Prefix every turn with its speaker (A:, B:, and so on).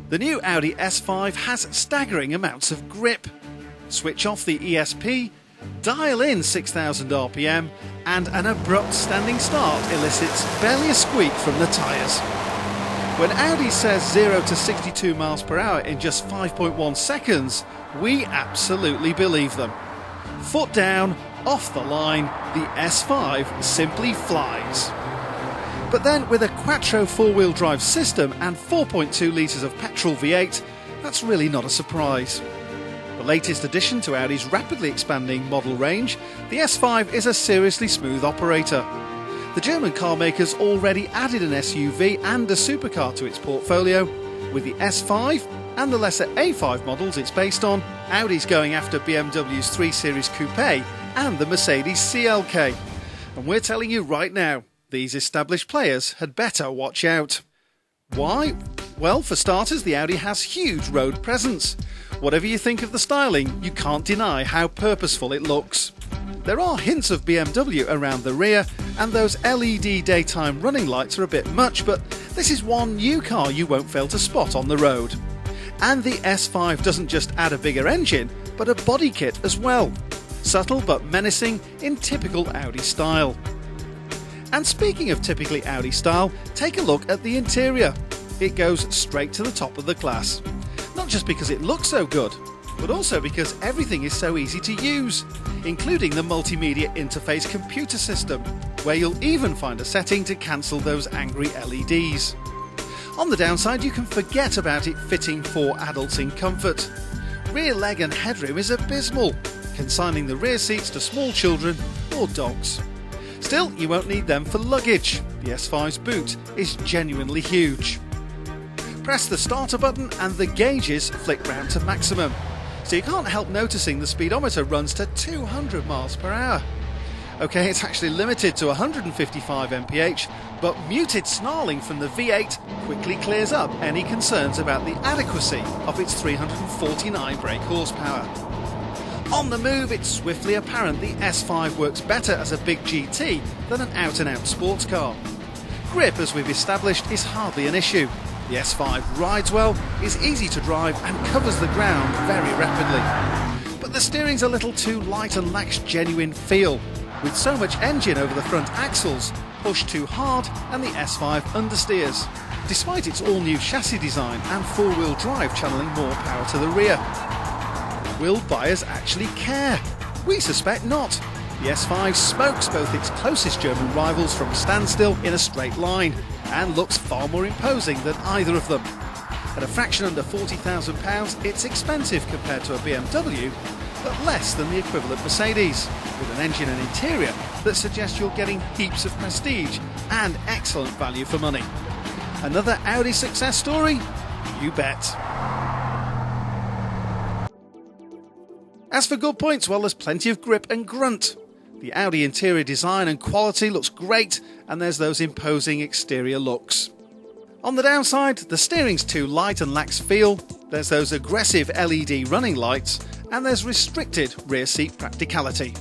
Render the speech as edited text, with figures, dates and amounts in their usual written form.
A: The new Audi S5 has staggering amounts of grip. Switch off the ESP, dial in 6,000 RPM, and an abrupt standing start elicits barely a squeak from the tyres. When Audi says 0 to 62 miles per hour in just 5.1 seconds, we absolutely believe them. Foot down, off the line, the S5 simply flies. But then with a Quattro four-wheel drive system and 4.2 litres of petrol V8, that's really not a surprise. The latest addition to Audi's rapidly expanding model range, the S5 is a seriously smooth operator. The German car makers already added an SUV and a supercar to its portfolio. With the S5 and the lesser A5 models it's based on, Audi's going after BMW's 3 Series Coupe and the Mercedes CLK. And we're telling you right now, these established players had better watch out. Why? Well, for starters, the Audi has huge road presence. Whatever you think of the styling, you can't deny how purposeful it looks. There are hints of BMW around the rear, and those LED daytime running lights are a bit much, but this is one new car you won't fail to spot on the road. And the S5 doesn't just add a bigger engine, but a body kit as well. Subtle but menacing in typical Audi style. And speaking of typically Audi style, take a look at the interior. It goes straight to the top of the class. Not just because it looks so good, but also because everything is so easy to use, including the multimedia interface computer system, where you'll even find a setting to cancel those angry LEDs. On the downside, you can forget about it fitting 4 adults in comfort. Rear leg and headroom is abysmal, consigning the rear seats to small children or dogs. Still, you won't need them for luggage. The S5's boot is genuinely huge. Press the starter button and the gauges flick round to maximum, so you can't help noticing the speedometer runs to 200 miles per hour. Okay, it's actually limited to 155 mph, but muted snarling from the V8 quickly clears up any concerns about the adequacy of its 349 brake horsepower. On the move, it's swiftly apparent the S5 works better as a big GT than an out-and-out sports car. Grip, as we've established, is hardly an issue. The S5 rides well, is easy to drive and covers the ground very rapidly. But the steering's a little too light and lacks genuine feel. With so much engine over the front axles, push too hard and the S5 understeers, despite its all-new chassis design and four-wheel drive channeling more power to the rear. Will buyers actually care? We suspect not. The S5 smokes both its closest German rivals from a standstill in a straight line and looks far more imposing than either of them. At a fraction under £40,000, it's expensive compared to a BMW, but less than the equivalent Mercedes, with an engine and interior that suggests you're getting heaps of prestige and excellent value for money. Another Audi success story? You bet. As for good points, well, there's plenty of grip and grunt. The Audi interior design and quality looks great, and there's those imposing exterior looks. On the downside, the steering's too light and lacks feel, there's those aggressive LED running lights, and there's restricted rear seat practicality.